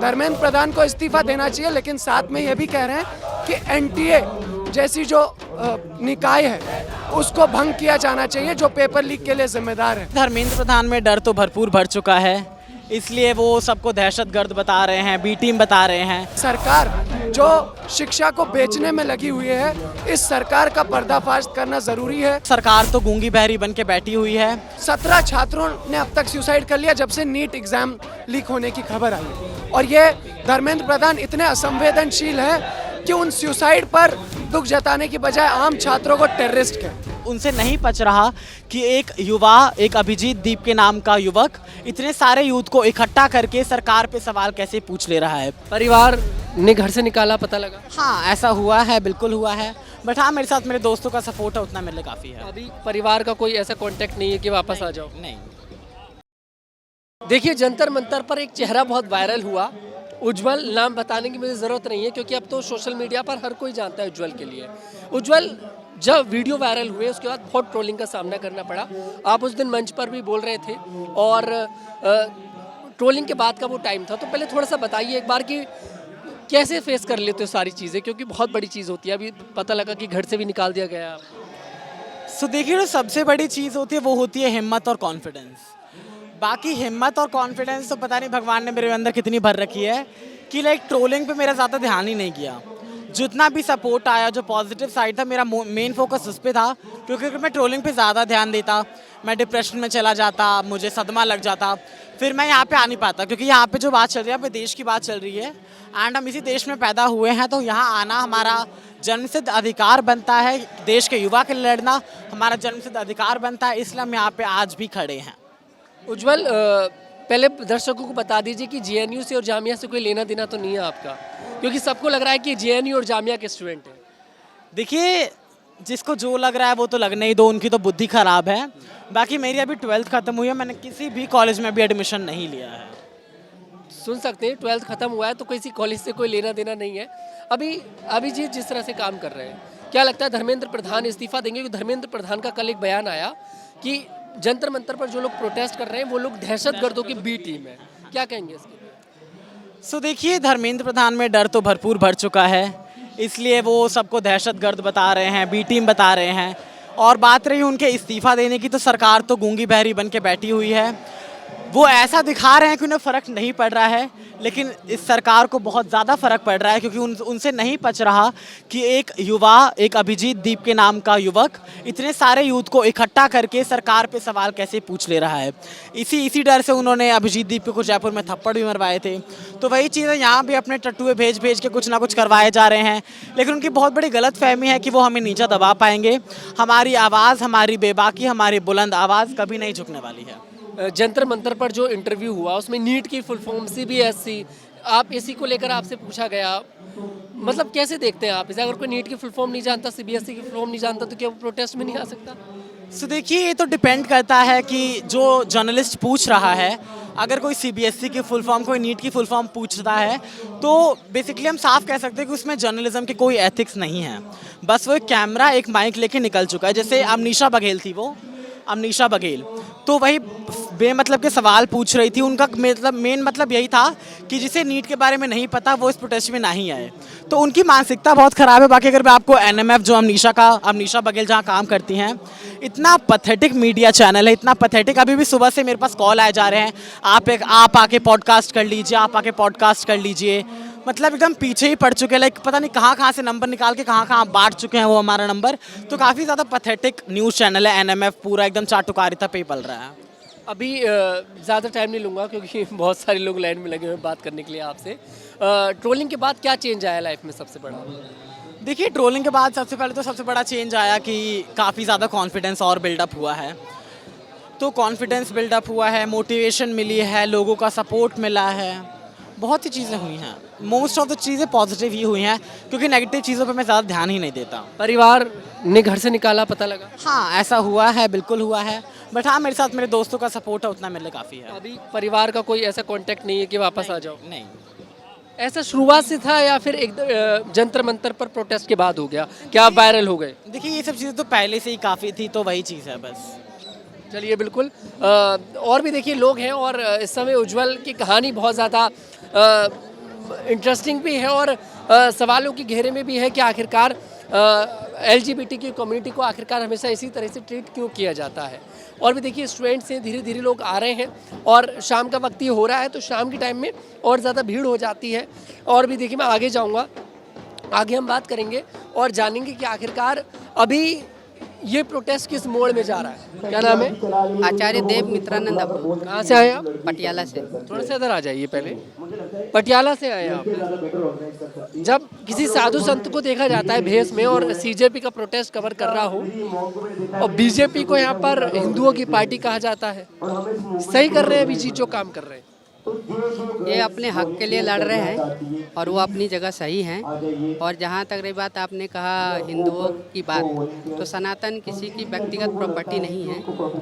धर्मेंद्र प्रधान को इस्तीफा देना चाहिए, लेकिन साथ में ये भी कह रहे हैं कि एनटीए जैसी जो निकाय है उसको भंग किया जाना चाहिए जो पेपर लीक के लिए जिम्मेदार है। धर्मेंद्र प्रधान में डर तो भरपूर भर चुका है, इसलिए वो सबको दहशतगर्द बता रहे हैं, बी टीम बता रहे हैं। सरकार जो शिक्षा को बेचने में लगी हुई है, इस सरकार का पर्दाफाश करना जरूरी है। सरकार तो गूंगी बहरी बन के बैठी हुई है। 17 छात्रों ने अब तक सुसाइड कर लिया जब से नीट एग्जाम लीक होने की खबर आई, और ये धर्मेंद्र प्रधान इतने असंवेदनशील है कि उन सुसाइड पर दुख जताने की बजाय आम छात्रों को टेररिस्ट कहते हैं। उनसे नहीं पच रहा कि एक युवा, एक अभिजीत दीप के नाम का युवक इतने सारे यूथ को इकट्ठा करके सरकार पे सवाल कैसे पूछ ले रहा है। परिवार ने घर से निकाला, पता लगा? हाँ, ऐसा हुआ है, बिल्कुल हुआ है। बट हाँ, मेरे साथ मेरे दोस्तों का सपोर्ट है, उतना मेरे लिए काफ़ी है। अभी परिवार का कोई ऐसा कांटेक्ट नहीं है कि वापस आ जाओ? नहीं। देखिए, जंतर मंतर पर एक चेहरा बहुत वायरल हुआ। उज्जवल, नाम बताने की मुझे ज़रूरत नहीं है क्योंकि अब तो सोशल मीडिया पर हर कोई जानता है उज्जवल के लिए। उज्जवल जब वीडियो वायरल हुए उसके बाद बहुत ट्रोलिंग का सामना करना पड़ा। आप उस दिन मंच पर भी बोल रहे थे और ट्रोलिंग के बाद का वो टाइम था, तो पहले थोड़ा सा बताइए एक बार कि कैसे फेस कर लेते हो सारी चीज़ें, क्योंकि बहुत बड़ी चीज़ होती है। अभी पता लगा कि घर से भी निकाल दिया गया। सो देखिए, जो सबसे बड़ी चीज़ होती है वो होती है हिम्मत और कॉन्फिडेंस। बाकी हिम्मत और कॉन्फिडेंस तो पता नहीं भगवान ने मेरे अंदर कितनी भर रखी है कि लाइक ट्रोलिंग पे मेरा ज़्यादा ध्यान ही नहीं किया। जितना भी सपोर्ट आया, जो पॉजिटिव साइड था, मेरा मेन फोकस उस पर था, क्योंकि अगर मैं ट्रोलिंग पे ज़्यादा ध्यान देता मैं डिप्रेशन में चला जाता, मुझे सदमा लग जाता, फिर मैं यहाँ पे आ नहीं पाता। क्योंकि यहाँ पे जो बात चल रही है, यहाँ पे देश की बात चल रही है एंड हम इसी देश में पैदा हुए हैं, तो यहाँ आना हमारा जन्मसिद्ध अधिकार बनता है। देश के युवा के लिए लड़ना हमारा जन्मसिद्ध अधिकार बनता है, इसलिए हम यहाँ पे आज भी खड़े हैं। उज्जवल, पहले दर्शकों को बता दीजिए कि जेएनयू से और जामिया से कोई लेना देना तो नहीं है आपका, क्योंकि सबको लग रहा है कि जेएनयू और जामिया के स्टूडेंट हैं। देखिए, जिसको जो लग रहा है वो तो लगने ही दो, उनकी तो बुद्धि खराब है। बाकी मेरी अभी 12th खत्म हुई है, मैंने किसी भी कॉलेज में अभी एडमिशन नहीं लिया है। सुन सकते हैं, 12th खत्म हुआ है तो किसी कॉलेज से कोई लेना देना नहीं है। अभी जिस तरह से काम कर रहे हैं, क्या लगता है धर्मेंद्र प्रधान इस्तीफा देंगे? क्योंकि धर्मेंद्र प्रधान का कल एक बयान आया कि जंतर मंतर पर जो लोग प्रोटेस्ट कर रहे हैं वो लोग दहशतगर्दों की बी टीम है। क्या कहेंगे इसके? सो देखिए, धर्मेंद्र प्रधान में डर तो भरपूर भर चुका है, इसलिए वो सबको दहशतगर्द बता रहे हैं, बी टीम बता रहे हैं। और बात रही उनके इस्तीफा देने की, तो सरकार तो गूंगी बहरी बन के बैठी हुई है। वो ऐसा दिखा रहे हैं कि उन्हें फ़र्क नहीं पड़ रहा है, लेकिन इस सरकार को बहुत ज़्यादा फ़र्क पड़ रहा है, क्योंकि उनसे नहीं पच रहा कि एक युवा, एक अभिजीत दीप के नाम का युवक इतने सारे यूथ को इकट्ठा करके सरकार पे सवाल कैसे पूछ ले रहा है। इसी डर से उन्होंने अभिजीत दीप को जयपुर में थप्पड़ भी मरवाए थे। तो वही चीज़ें यहाँ भी अपने टट्टुए भेज के कुछ ना कुछ करवाए जा रहे हैं, लेकिन उनकी बहुत बड़ी गलतफहमी है कि वो हमें नीचा दबा पाएंगे। हमारी आवाज़, हमारी बेबाकी, हमारी बुलंद आवाज़ कभी नहीं झुकने वाली है। जंतर मंतर पर जो इंटरव्यू हुआ उसमें नीट की फुल फॉर्म सीबीएसई, आप इसी को लेकर आपसे पूछा गया, मतलब कैसे देखते हैं आप इसे? अगर कोई नीट की फुल फॉर्म नहीं जानता, सीबीएसई की फुल फॉर्म नहीं जानता, तो क्या वो प्रोटेस्ट में नहीं आ सकता? सो देखिए, ये तो डिपेंड करता है कि जो जर्नलिस्ट पूछ रहा है, अगर कोई सीबीएसई की फुल फॉर्म, कोई नीट की फुल फॉर्म पूछता है, तो बेसिकली हम साफ कह सकते हैं कि उसमें जर्नलिज्म की कोई एथिक्स नहीं है। बस वो एक कैमरा, एक माइक लेके निकल चुका है। जैसे अमनीशा बघेल थी, वो अमनीशा बघेल तो वही बेमतलब के सवाल पूछ रही थी। उनका मेन मतलब यही था कि जिसे नीट के बारे में नहीं पता वो इस प्रोटेस्ट में नहीं आए। तो उनकी मानसिकता बहुत ख़राब है। बाकी अगर मैं आपको एनएमएफ, जो अमनीशा बघेल जहाँ काम करती हैं, इतना पथेटिक मीडिया चैनल है, इतना पथेटिक। अभी भी सुबह से मेरे पास कॉल आए जा रहे हैं, आप आके पॉडकास्ट कर लीजिए, आप आके पॉडकास्ट कर लीजिए। मतलब एकदम पीछे ही पड़ चुके हैं। लाइक पता नहीं कहाँ से नंबर निकाल के कहाँ बांट चुके हैं वो हमारा नंबर। तो काफ़ी ज़्यादा पथेटिक न्यूज़ चैनल है एनएमएफ, पूरा एकदम चाटुकारिता पे ही पल रहा है। अभी ज़्यादा टाइम नहीं लूँगा क्योंकि बहुत सारे लोग लाइन में लगे हुए हैं बात करने के लिए आपसे। ट्रोलिंग के बाद क्या चेंज आया लाइफ में सबसे बड़ा? देखिए, ट्रोलिंग के बाद सबसे बड़ा चेंज आया कि काफ़ी ज़्यादा कॉन्फिडेंस और बिल्डअप हुआ है। तो कॉन्फिडेंस बिल्डअप हुआ है, मोटिवेशन मिली है, लोगों का सपोर्ट मिला है, बहुत सी चीज़ें हुई हैं। मोस्ट ऑफ द चीज़ें पॉजिटिव ही हुई हैं, क्योंकि नेगेटिव चीज़ों पे मैं ज़्यादा ध्यान ही नहीं देता। परिवार ने घर से निकाला, पता लगा? हाँ, ऐसा हुआ है, बिल्कुल हुआ है। बट हाँ, मेरे साथ मेरे दोस्तों का सपोर्ट है, उतना मेरे लिए काफ़ी है। अभी परिवार का कोई ऐसा कांटेक्ट नहीं है कि वापस आ जाओ? नहीं। ऐसा शुरुआत से था या फिर एक जंतर मंतर पर प्रोटेस्ट के बाद हो गया? क्या आप वायरल हो गए? देखिए, ये सब चीज़ें तो पहले से ही काफ़ी थी, तो वही चीज़ है बस। चलिए, बिल्कुल। और भी देखिए लोग हैं, और इस समय उज्जवल की कहानी बहुत ज़्यादा इंटरेस्टिंग भी है और सवालों के घेरे में भी है कि आखिरकार LGBT की कम्युनिटी को आखिरकार हमेशा इसी तरह से ट्रीट क्यों किया जाता है। और भी देखिए स्टूडेंट्स हैं, धीरे धीरे लोग आ रहे हैं और शाम का वक्त ये हो रहा है तो शाम के टाइम में और ज़्यादा भीड़ हो जाती है। और भी देखिए मैं आगे जाऊँगा, आगे हम बात करेंगे और जानेंगे कि आखिरकार अभी ये प्रोटेस्ट किस मोड़ में जा रहा है। क्या नाम है? आचार्य देव मित्रानंद अब्दुल। कहाँ से आए आप? पटियाला से। थोड़ा सा इधर आ जाइए पहले। पटियाला से आए आप। जब किसी साधु संत को देखा जाता है भेष में और CJP का प्रोटेस्ट कवर कर रहा हो और BJP को यहाँ पर हिंदुओं की पार्टी कहा जाता है, सही कर रहे हैं अभिजीत जो काम कर रहे हैं? ये अपने हक के लिए लड़ रहे हैं और वो अपनी जगह सही हैं। और जहाँ तक रही बात आपने कहा हिंदुओं की बात, तो सनातन किसी की व्यक्तिगत प्रॉपर्टी नहीं है।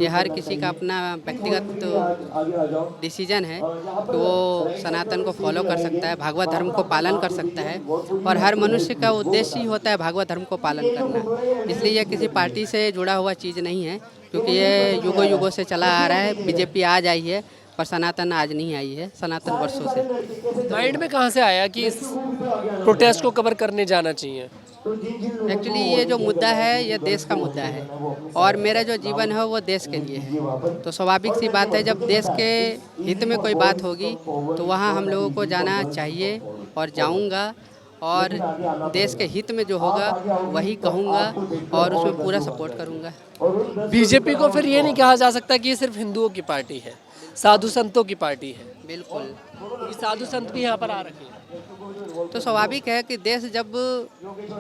ये हर किसी का अपना व्यक्तिगत डिसीजन है कि वो सनातन को फॉलो कर सकता है, भागवत धर्म को पालन कर सकता है। और हर मनुष्य का उद्देश्य ही होता है भागवत धर्म को पालन करना। इसलिए यह किसी पार्टी से जुड़ा हुआ चीज़ नहीं है, क्योंकि ये युगों युगों से चला आ रहा है। BJP आज आई है पर सनातन आज नहीं आई है, सनातन वर्षों से। माइंड में कहाँ से आया कि इस प्रोटेस्ट को कवर करने जाना चाहिए? एक्चुअली ये जो मुद्दा है ये देश का मुद्दा है और मेरा जो जीवन है वो देश के लिए है। तो स्वाभाविक सी बात है, जब देश के हित में कोई बात होगी तो वहाँ हम लोगों को जाना चाहिए और जाऊँगा। और देश के हित में जो होगा वही कहूँगा और उसमें पूरा सपोर्ट करूँगा। BJP को फिर ये नहीं कहा जा सकता कि ये सिर्फ हिंदुओं की पार्टी है, साधु संतों की पार्टी है? बिल्कुल, ये साधु संत भी यहाँ पर आ रखे हैं। तो स्वाभाविक है कि देश जब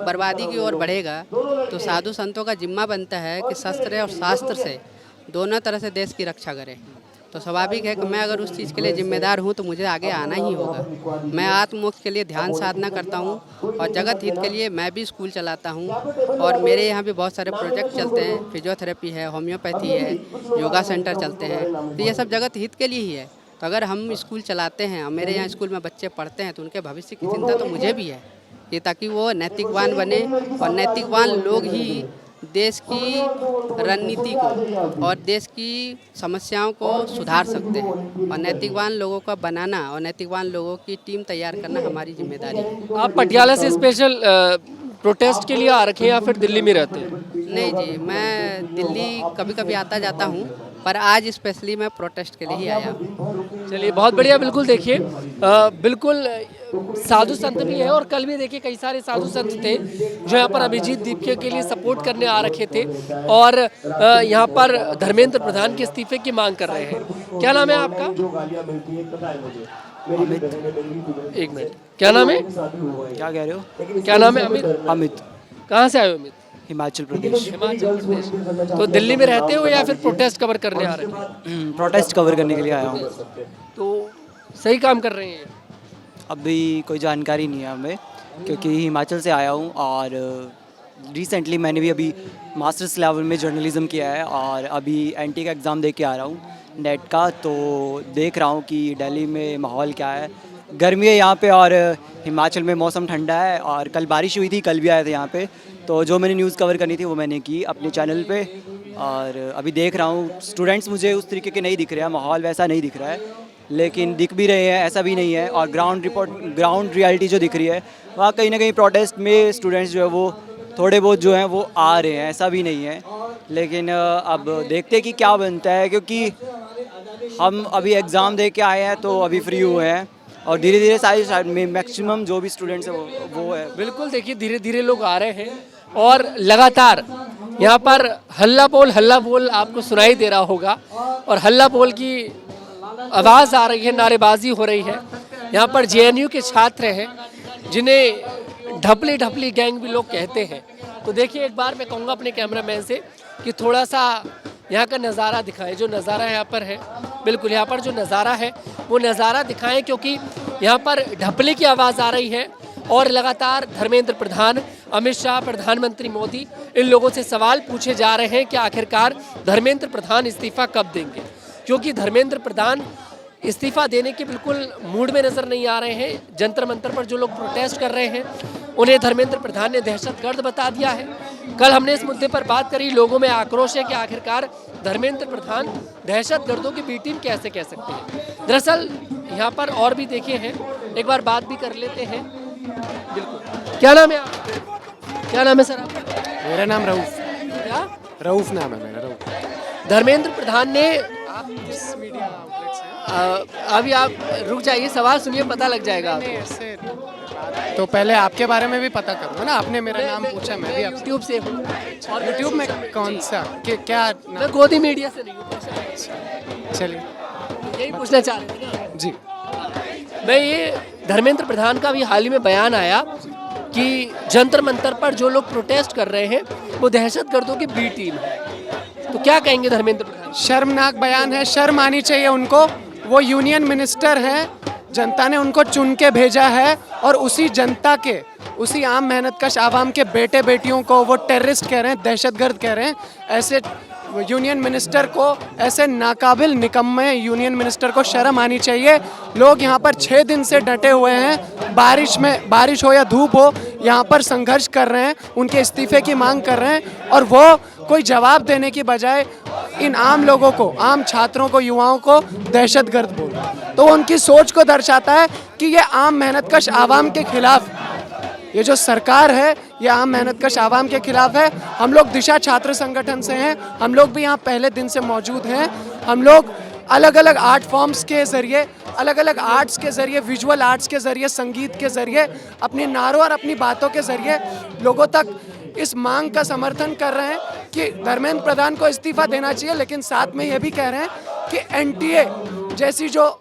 बर्बादी की ओर बढ़ेगा तो साधु संतों का जिम्मा बनता है कि शस्त्र और शास्त्र से दोनों तरह से देश की रक्षा करें। तो स्वाभाविक है कि मैं अगर उस चीज़ के लिए जिम्मेदार हूँ तो मुझे आगे आना ही होगा। मैं आत्ममोक्ष के लिए ध्यान साधना करता हूँ और जगत हित के लिए मैं भी स्कूल चलाता हूँ। और मेरे यहाँ भी बहुत सारे प्रोजेक्ट चलते हैं, फिजियोथेरेपी है, होम्योपैथी है, योगा सेंटर चलते हैं। तो ये सब जगत हित के लिए ही है। तो अगर हम स्कूल चलाते हैं और मेरे यहाँ स्कूल में बच्चे पढ़ते हैं तो उनके भविष्य की चिंता तो मुझे भी है कि ताकि वो नैतिकवान बने और नैतिकवान लोग ही देश की रणनीति को और देश की समस्याओं को सुधार सकते हैं। और नैतिकवान लोगों का बनाना और नैतिकवान लोगों की टीम तैयार करना हमारी जिम्मेदारी है। आप पटियाला से स्पेशल प्रोटेस्ट के लिए आ रखे हैं या फिर दिल्ली में रहते हैं? नहीं जी, मैं दिल्ली कभी कभी आता जाता हूँ पर आज स्पेशली मैं प्रोटेस्ट के लिए ही आया हूँ। चलिए बहुत बढ़िया। बिल्कुल देखिए बिल्कुल साधु संत भी है और कल भी देखिए कई सारे साधु संत थे जो यहाँ पर अभिजीत दीपके के लिए सपोर्ट करने आ रखे थे और यहाँ पर धर्मेंद्र प्रधान के इस्तीफे की मांग कर रहे हैं। क्या नाम है आपका? एक मिनट, क्या नाम है? क्या कह रहे हो? क्या नाम है? अमित। अमित। कहाँ से आए हो अमित? हिमाचल प्रदेश। हिमाचल प्रदेश। तो दिल्ली में रहते हो या फिर प्रोटेस्ट कवर करने आ रहे हो? प्रोटेस्ट कवर करने के लिए आया हूँ। तो सही काम कर रहे हैं? अभी कोई जानकारी नहीं है हमें, क्योंकि हिमाचल से आया हूँ और रिसेंटली मैंने भी अभी मास्टर्स लेवल में जर्नलिज्म किया है और अभी NT का एग्ज़ाम दे के आ रहा हूँ नेट का। तो देख रहा हूँ कि दिल्ली में माहौल क्या है। गर्मी है यहाँ पे और हिमाचल में मौसम ठंडा है और कल बारिश हुई थी, कल भी आए थे यहाँ पे। तो जो मैंने न्यूज़ कवर करनी थी वो मैंने की अपने चैनल पे और अभी देख रहा हूँ स्टूडेंट्स मुझे उस तरीके के नहीं दिख रहे हैं, माहौल वैसा नहीं दिख रहा है, लेकिन दिख भी रहे हैं ऐसा भी नहीं है। और ग्राउंड रियलिटी जो दिख रही है वहाँ कहीं ना कहीं प्रोटेस्ट में स्टूडेंट्स जो है वो थोड़े बहुत जो हैं वो आ रहे हैं, ऐसा भी नहीं है। लेकिन अब देखते हैं कि क्या बनता है, क्योंकि हम अभी एग्ज़ाम दे के आए हैं तो अभी फ्री हुए हैं और धीरे धीरे सारे मैक्सिमम जो भी स्टूडेंट्स हैं वो है। बिल्कुल देखिए धीरे धीरे लोग आ रहे हैं और लगातार यहाँ पर हल्ला बोल आपको सुनाई दे रहा होगा और हल्ला बोल की आवाज़ आ रही है, नारेबाजी हो रही है। यहाँ पर JNU के छात्र हैं जिन्हें ढपली गैंग भी लोग कहते हैं। तो देखिए एक बार मैं कहूँगा अपने कैमरामैन से कि थोड़ा सा यहाँ का नज़ारा दिखाएं, जो नज़ारा यहाँ पर है। बिल्कुल यहाँ पर जो नज़ारा है वो नज़ारा दिखाएं, क्योंकि यहाँ पर ढपली की आवाज़ आ रही है और लगातार धर्मेंद्र प्रधान, अमित शाह, प्रधानमंत्री मोदी, इन लोगों से सवाल पूछे जा रहे हैं कि आखिरकार धर्मेंद्र प्रधान इस्तीफा कब देंगे, क्योंकि धर्मेंद्र प्रधान इस्तीफा देने के बिल्कुल मूड में नज़र नहीं आ रहे हैं। जंतर मंतर पर जो लोग प्रोटेस्ट कर रहे हैं उन्हें धर्मेंद्र प्रधान ने दहशतगर्द बता दिया है। कल हमने इस मुद्दे पर बात करी, लोगों में आक्रोश है कि आखिरकार धर्मेंद्र प्रधान दहशतगर्दों की बी टीम कैसे कह सकते हैं। दरअसल यहाँ पर और भी देखे हैं, एक बार बात भी कर लेते हैं। बिल्कुल, क्या नाम है आपका? क्या नाम है सर आपका? मेरा नाम रऊफ, क्या? रऊफ नाम है मेरा, रऊफ। धर्मेंद्र प्रधान ने आप किस मीडिया आउटलेट से? अभी आप रुक जाइए, सवाल सुनिए, पता लग जाएगा आपको। नहीं, ऐसे तो पहले आपके बारे में भी पता करूँगा ना, आपने मेरा नाम पूछा, मैं भी आपसे। यूट्यूब से हूँ। और यूट्यूब में कौन सा क्या मैं नाम? गोदी मीडिया से नहीं हूँ, चलिए यही पूछना चाह रहे थे ना। जी। मैं ये धर्मेंद्र प्रधान का भी हाल ही में बयान आया कि जंतर मंतर पर जो लोग प्रोटेस्ट कर रहे हैं वो दहशतगर्दों की बी टीम है। तो क्या कहेंगे धर्मेंद्र प्रधान? शर्मनाक बयान है, शर्म आनी चाहिए उनको। वो यूनियन मिनिस्टर हैं, जनता ने उनको चुन के भेजा है और उसी जनता के, उसी आम मेहनतकश आवाम के बेटे बेटियों को वो टेररिस्ट कह रहे हैं, दहशतगर्द कह रहे हैं। ऐसे यूनियन मिनिस्टर को, ऐसे नाकाबिल निकम्मे यूनियन मिनिस्टर को शर्म आनी चाहिए। लोग यहाँ पर 6 दिन से डटे हुए हैं, बारिश हो या धूप हो, यहाँ पर संघर्ष कर रहे हैं, उनके इस्तीफे की मांग कर रहे हैं और वो कोई जवाब देने की बजाय इन आम लोगों को, आम छात्रों को, युवाओं को दहशतगर्द बोल रहे हैं। तो उनकी सोच को दर्शाता है कि ये आम मेहनतकश आवाम के खिलाफ, ये जो सरकार है ये आम मेहनतकश आवाम के खिलाफ है। हम लोग दिशा छात्र संगठन से हैं, हम लोग भी यहाँ पहले दिन से मौजूद हैं। हम लोग अलग अलग आर्ट फॉर्म्स के ज़रिए, अलग अलग आर्ट्स के ज़रिए, विजुअल आर्ट्स के ज़रिए, संगीत के ज़रिए, अपनी नारों और अपनी बातों के ज़रिए लोगों तक इस मांग का समर्थन कर रहे हैं कि धर्मेंद्र प्रधान को इस्तीफा देना चाहिए। लेकिन साथ में ये भी कह रहे हैं कि एनटीए जैसी जो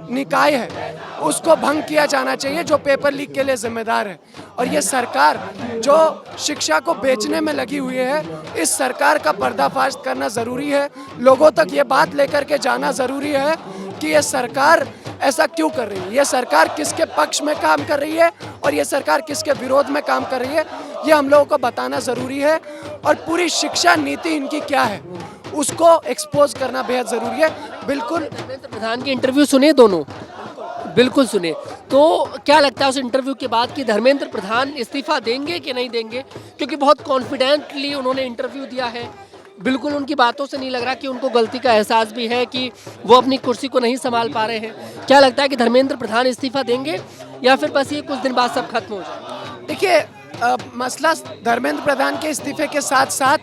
निकाय है उसको भंग किया जाना चाहिए, जो पेपर लीक के लिए जिम्मेदार है। और ये सरकार जो शिक्षा को बेचने में लगी हुई है, इस सरकार का पर्दाफाश करना ज़रूरी है। लोगों तक ये बात लेकर के जाना ज़रूरी है कि ये सरकार ऐसा क्यों कर रही है, ये सरकार किसके पक्ष में काम कर रही है और ये सरकार किसके विरोध में काम कर रही है, ये हम लोगों को बताना ज़रूरी है। और पूरी शिक्षा नीति इनकी क्या है उसको एक्सपोज करना बेहद ज़रूरी है। बिल्कुल धर्मेंद्र प्रधान की इंटरव्यू सुने दोनों? बिल्कुल सुने। तो क्या लगता है उस इंटरव्यू के बाद कि धर्मेंद्र प्रधान इस्तीफा देंगे कि नहीं देंगे? क्योंकि बहुत कॉन्फिडेंटली उन्होंने इंटरव्यू दिया है, बिल्कुल उनकी बातों से नहीं लग रहा कि उनको गलती का एहसास भी है कि वो अपनी कुर्सी को नहीं संभाल पा रहे हैं। क्या लगता है कि धर्मेंद्र प्रधान इस्तीफा देंगे या फिर बस ये कुछ दिन बाद सब खत्म हो जाए? देखिए, मसला धर्मेंद्र प्रधान के इस्तीफे के साथ साथ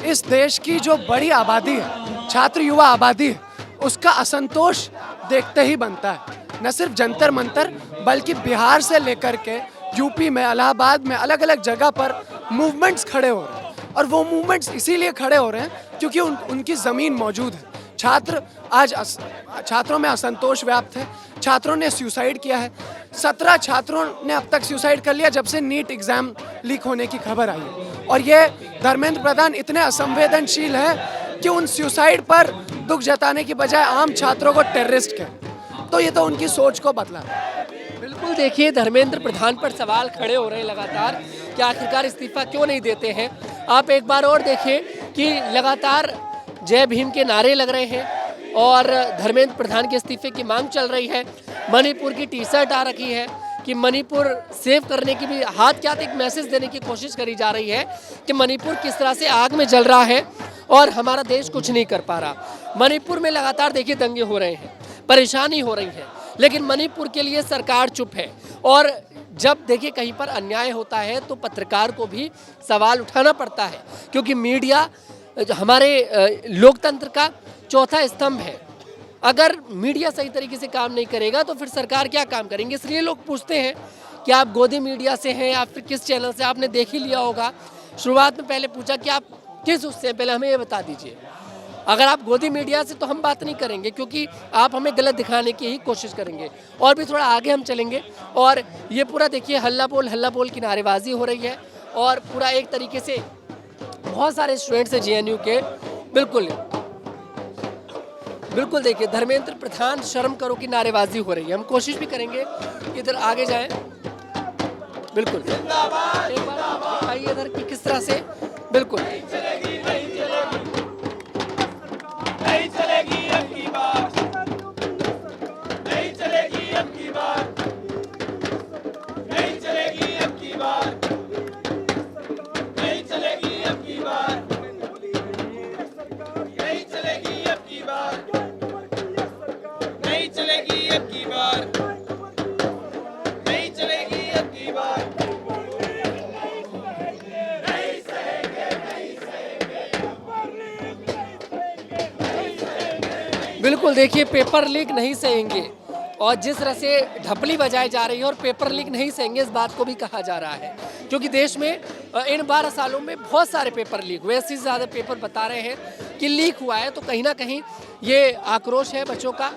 इस देश की जो बड़ी आबादी है, छात्र युवा आबादी है, उसका असंतोष देखते ही बनता है। न सिर्फ जंतर मंतर बल्कि बिहार से लेकर के यूपी में, इलाहाबाद में, अलग अलग जगह पर मूवमेंट्स खड़े हो रहे हैं। और वो मूवमेंट्स इसीलिए खड़े हो रहे हैं क्योंकि उनकी ज़मीन मौजूद है। छात्रों में असंतोष व्याप्त है, छात्रों ने सुसाइड किया है। 17 छात्रों ने अब तक सुसाइड कर लिया जब से नीट एग्ज़ाम लीक होने की खबर आई है। और ये धर्मेंद्र प्रधान इतने असंवेदनशील है कि उन सुसाइड पर दुख जताने की बजाय आम छात्रों को टेररिस्ट कहे। तो ये तो उनकी सोच को बदला। बिल्कुल, देखिए धर्मेंद्र प्रधान पर सवाल खड़े हो रहे हैं लगातार कि आखिरकार इस्तीफा क्यों नहीं देते हैं। आप एक बार और देखिए कि लगातार जय भीम के नारे लग रहे हैं और धर्मेंद्र प्रधान के इस्तीफे की मांग चल रही है। मणिपुर की टी शर्ट आ रखी है कि मणिपुर सेव करने की भी हाथ क्या एक मैसेज देने की कोशिश करी जा रही है कि मणिपुर किस तरह से आग में जल रहा है और हमारा देश कुछ नहीं कर पा रहा। मणिपुर में लगातार देखिए दंगे हो रहे हैं, परेशानी हो रही है, लेकिन मणिपुर के लिए सरकार चुप है। और जब देखिए कहीं पर अन्याय होता है तो पत्रकार को भी सवाल उठाना पड़ता है, क्योंकि मीडिया हमारे लोकतंत्र का चौथा स्तंभ है। अगर मीडिया सही तरीके से काम नहीं करेगा तो फिर सरकार क्या काम करेंगे? इसलिए लोग पूछते हैं कि आप गोदी मीडिया से हैं या फिर किस चैनल से। आपने देख ही लिया होगा, शुरुआत में पहले पूछा कि आप किस उससे, पहले हमें ये बता दीजिए। अगर आप गोदी मीडिया से तो हम बात नहीं करेंगे क्योंकि आप हमें गलत दिखाने की ही कोशिश करेंगे। और भी थोड़ा आगे हम चलेंगे और ये पूरा देखिए हल्ला बोल की नारेबाजी हो रही है और पूरा एक तरीके से बहुत सारे स्टूडेंट्स हैं JNU के। बिल्कुल देखिए धर्मेंद्र प्रधान शर्म करो की नारेबाजी हो रही है। हम कोशिश भी करेंगे इधर आगे जाएं। बिल्कुल एक बार आइए इधर कि किस तरह से बिल्कुल बिल्कुल, देखिए पेपर लीक नहीं सहेंगे और जिस तरह से ढपली बजाई जा रही है और पेपर लीक नहीं सहेंगे, इस बात को भी कहा जा रहा है क्योंकि देश में इन 12 सालों में बहुत सारे पेपर लीक हुए, 80 से ज़्यादा पेपर बता रहे हैं कि लीक हुआ है। तो कहीं ना कहीं ये आक्रोश है बच्चों का।